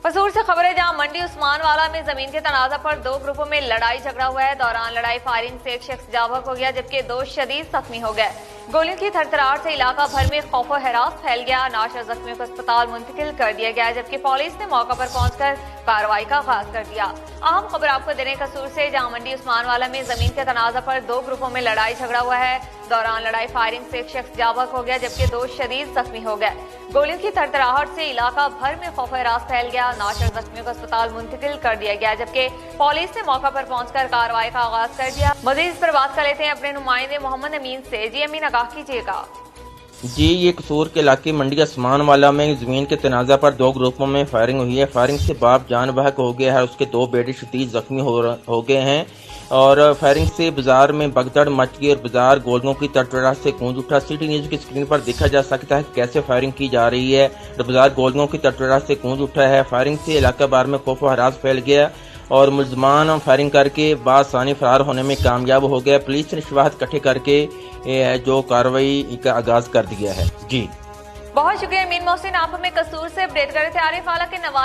कसूर से खबर है, जहां मंडी उस्मान वाला में जमीन के तनाजा पर दो ग्रुपों में लड़ाई झगड़ा हुआ है। दौरान लड़ाई फायरिंग से एक शख्स जाबक हो गया, जबकि दो शदीद जख्मी हो गए। गोलियों की थरथराहट से इलाका भर में खौफ व हरास फैल गया। नाशर जख्मियों को अस्पताल मुंतकिल कर दिया गया, जबकि पुलिस ने मौका पर पहुंचकर कार्रवाई का आगाज कर दिया। अहम खबर आपको दे रहे हैं कसूर से, जहां मंडी उस्मान वाला में जमीन के तनाजा पर दो ग्रुपों में लड़ाई झगड़ा हुआ है। दौरान लड़ाई फायरिंग से एक शख्स जाबक हो गया, जबकि दो शदीद जख्मी हो गए। गोलियों की थरथराहट से इलाका भर में खौफ व हरास फैल गया। नाशर जख्मियों को अस्पताल मुंतकिल कर दिया गया, जबकि पुलिस ने मौका पर पहुंचकर कार्रवाई का आगाज कर दिया। मजीद इस पर बात कर लेते हैं अपने नुमाइंदे मोहम्मद अमीन से। जी अमीन, आगाह कीजिएगा। जी, ये कसूर के इलाके मंडी उस्मान वाला में जमीन के तनाजा पर दो ग्रुपों में फायरिंग हुई है। फायरिंग से बाप जान बहक हो गया है, उसके दो बेटे शदीद जख्मी हो गए हैं। और फायरिंग से बाजार में भगदड़ मच गई और बाजार गोलियों की तड़तड़ाहट से गूंज उठा। सिटी न्यूज की स्क्रीन पर देखा जा सकता है कैसे फायरिंग की जा रही है। बाजार गोलियों की तड़तड़ाहट से गूंज उठा है। फायरिंग से इलाका भर में खौफ व हरास फैल गया और मुलजमान फायरिंग करके बासानी फरार होने में कामयाब हो गया। पुलिस ने शवाहद इकट्ठे करके जो कार्रवाई का आगाज कर दिया है। जी, बहुत शुक्रिया अमीन मोहसिन, आप हमें कसूर से अपडेट कर रहे थे। आरिफ आला के नवाही